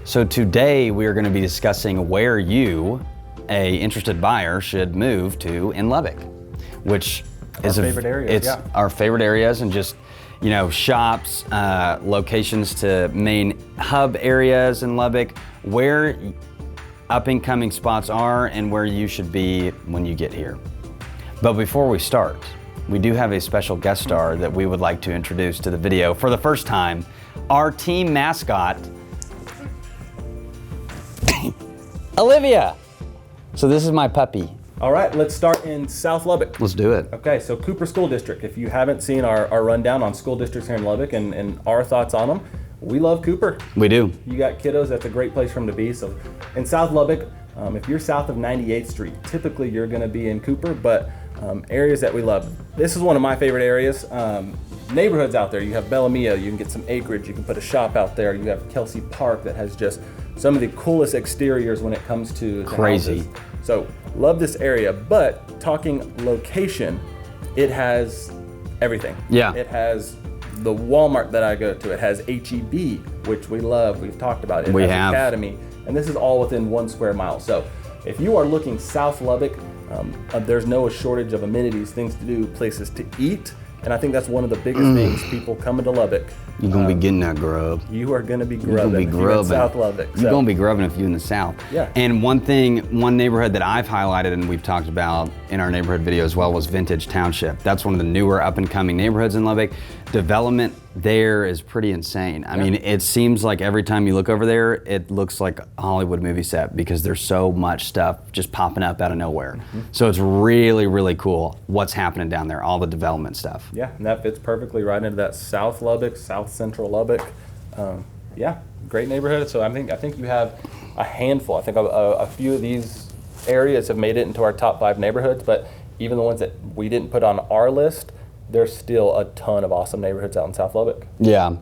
So today we are going to be discussing where you, a interested buyer, should move to in Lubbock, which is our favorite areas. It's our favorite areas, and just shops, locations to main hub areas in Lubbock, where up and coming spots are, and where you should be when you get here. But before we start, we do have a special guest star that we would like to introduce to the video for the first time. Our team mascot, Olivia. So this is my puppy. All right, let's start in South Lubbock. Let's do it. Okay, so Cooper School District. If you haven't seen our rundown on school districts here in Lubbock and our thoughts on them, we love Cooper. We do. You got kiddos, that's a great place for them to be. So in South Lubbock, if you're south of 98th Street, typically you're gonna be in Cooper, but areas that we love. This is one of my favorite areas. Neighborhoods out there, you have Bellamia, you can get some acreage, you can put a shop out there. You have Kelsey Park that has just some of the coolest exteriors when it comes to crazy houses. So love this area, but talking location, it has everything. Yeah. It has the Walmart that I go to. It has HEB, which we love. We've talked about it. It has Academy, and this is all within 1 square mile. So if you are looking South Lubbock, there's no shortage of amenities, things to do, places to eat. And I think that's one of the biggest things people coming to Lubbock. You're gonna be getting that grub. You are gonna be grubbing if you're in South Lubbock. You're gonna be grubbing if you're in the South. Yeah. And one neighborhood that I've highlighted and we've talked about in our neighborhood video as well was Vintage Township. That's one of the newer up and coming neighborhoods in Lubbock. Development there is pretty insane. I mean, it seems like every time you look over there, it looks like a Hollywood movie set because there's so much stuff just popping up out of nowhere. So it's really, really cool what's happening down there, all the development stuff. Yeah, and that fits perfectly right into that South Lubbock, South Central Lubbock. Yeah, great neighborhood. So I think you have a handful. I think a few of these areas have made it into our top 5 neighborhoods, but even the ones that we didn't put on our list, there's still a ton of awesome neighborhoods out in South Lubbock. Yeah.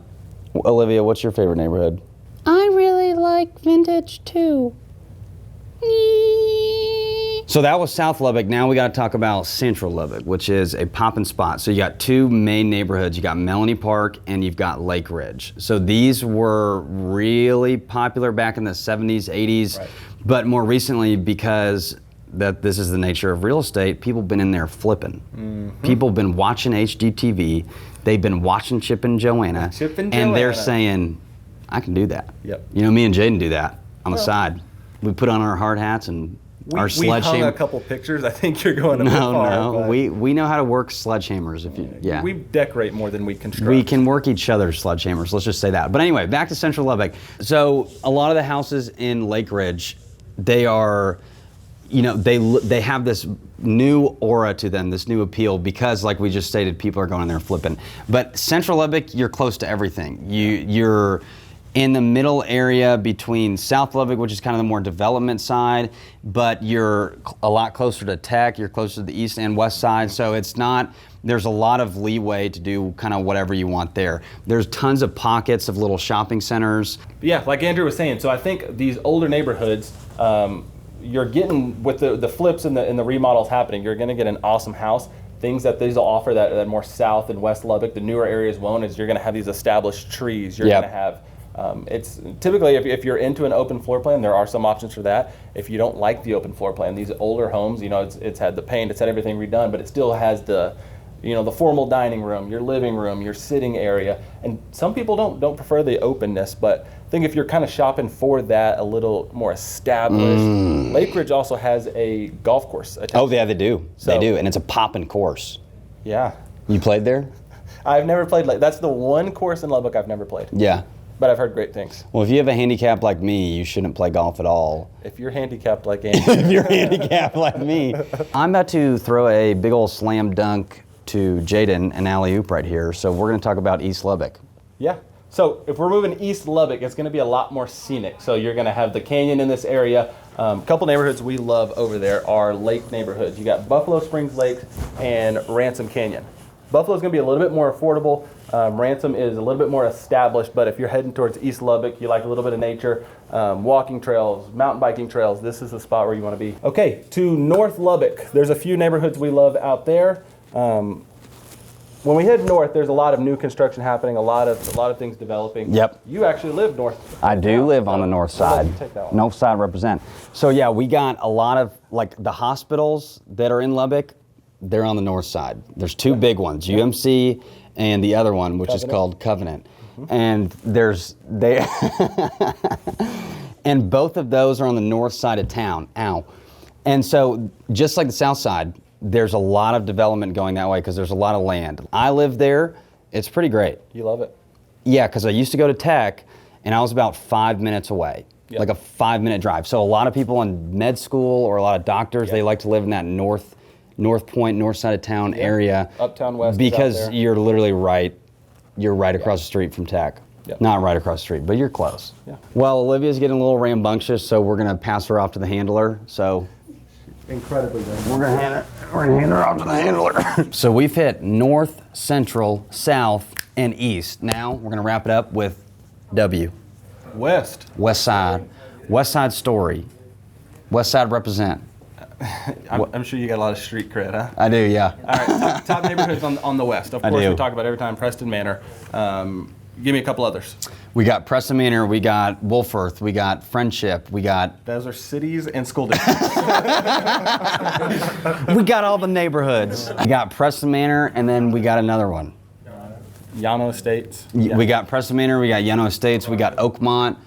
Olivia, what's your favorite neighborhood? I really like Vintage too. So that was South Lubbock. Now we got to talk about Central Lubbock, which is a poppin' spot. So you got 2 main neighborhoods. You got Melanie Park and you've got Lake Ridge. So these were really popular back in the 70s, 80s, right. But more recently, because this is the nature of real estate, people been in there flipping. People have been watching HGTV. They've been watching Chip and Joanna. And they're saying, I can do that. Yep. Me and Jaden do that on the side. We put on our hard hats and our sledgehammer. We hung a couple pictures. I think you're going a bit far. No, we know how to work sledgehammers. We decorate more than we construct. We can work each other's sledgehammers. Let's just say that. But anyway, back to Central Lubbock. So a lot of the houses in Lake Ridge, they are, they have this new aura to them, this new appeal, because like we just stated, people are going in there flipping. But Central Lubbock, you're close to everything. You're in the middle area between South Lubbock, which is kind of the more development side, but you're a lot closer to tech, you're closer to the east and west side, so there's a lot of leeway to do kind of whatever you want there. There's tons of pockets of little shopping centers. Yeah, like Andrew was saying, so I think these older neighborhoods, you're getting, with the flips and the remodels happening, you're gonna get an awesome house. Things that these will offer that more South and West Lubbock, the newer areas won't, is you're gonna have these established trees, you're gonna have it's typically, if you're into an open floor plan, there are some options for that. If you don't like the open floor plan, these older homes, it's had the paint, it's had everything redone, but it still has the formal dining room, your living room, your sitting area. And some people don't prefer the openness, but I think if you're kind of shopping for that a little more established, Lake Ridge also has a golf course attached. Oh yeah, they do. They do, and it's a poppin' course. Yeah. You played there? I've never played. That's the one course in Lubbock I've never played. Yeah. But I've heard great things. Well, if you have a handicap like me, you shouldn't play golf at all. If you're handicapped like Andrew. If you're handicapped like me. I'm about to throw a big old slam dunk to Jaden, an alley-oop right here. So we're gonna talk about East Lubbock. Yeah. So if we're moving East Lubbock, it's gonna be a lot more scenic. So you're gonna have the canyon in this area. A couple neighborhoods we love over there are lake neighborhoods. You got Buffalo Springs Lake and Ransom Canyon. Buffalo's gonna be a little bit more affordable. Ransom is a little bit more established, but if you're heading towards East Lubbock, you like a little bit of nature, walking trails, mountain biking trails, this is the spot where you wanna be. Okay, to North Lubbock, there's a few neighborhoods we love out there. when we head north, there's a lot of new construction happening, a lot of things developing. Yep. You actually live north. I do live on the north side. Take that one. North side represent. So yeah, we got a lot of like the hospitals that are in Lubbock. They're on the north side. There's two big ones, UMC and the other one, which is called Covenant. And and both of those are on the north side of town. Ow. And so just like the south side, there's a lot of development going that way because there's a lot of land. I live there. It's pretty great. You love it. Yeah, because I used to go to Tech, and I was about 5 minutes away, like a 5-minute drive. So a lot of people in med school or a lot of doctors, they like to live in that North Point, north side of town area. Uptown West. Because is out there. you're literally right. You're right across the street from Tech. Yep. Not right across the street, but you're close. Yeah. Well, Olivia's getting a little rambunctious, so we're gonna pass her off to the handler. So Incredibly good. we're gonna hand her off to the handler. So we've hit north, central, south, and east. Now we're gonna wrap it up with W. West. West side. West side story. West side represent. I'm sure you got a lot of street cred, huh? I do, yeah. All right, top neighborhoods on the west. Of I course, do. we talk about every time Preston Manor. Give me a couple others. We got Preston Manor, we got Wolfirth, we got Friendship, we got... Those are cities and school districts. We got all the neighborhoods. We got Preston Manor, and then we got another one. Llano Estates. We got Preston Manor, we got Llano Estates, we got Oakmont.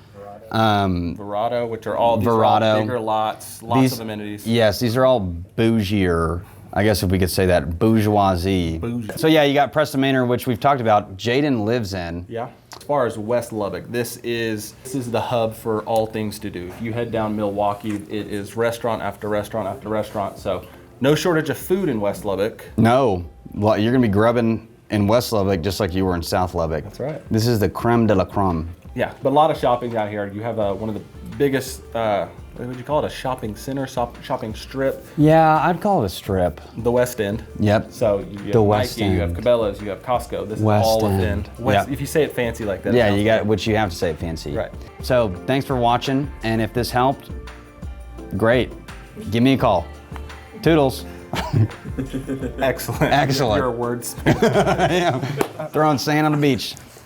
Verado, which are all, these are Verado. all bigger lots, lots of amenities. Yes, these are all bougier, I guess if we could say that, bourgeoisie. So yeah, you got Preston Manor, which we've talked about. Jaden lives in. Yeah. As far as West Lubbock, this is the hub for all things to do. If you head down Milwaukee, it is restaurant after restaurant after restaurant. So no shortage of food in West Lubbock. No, well, you're gonna be grubbing in West Lubbock just like you were in South Lubbock. That's right. This is the creme de la creme. Yeah, but a lot of shopping out here. You have one of the biggest, what would you call it, a shopping center, shopping strip, Yeah, I'd call it a strip. the West End. Yep. So you have The West Nike, you have End. Cabela's, you have Costco. This West is all End. within. West, Yep. If you say it fancy like that. it Yeah, sounds you got good. which you have to say it fancy. Right. So thanks for watching, and if this helped, great. Give me a call. Toodles. Excellent. Excellent. Your words. Throwing sand on the beach.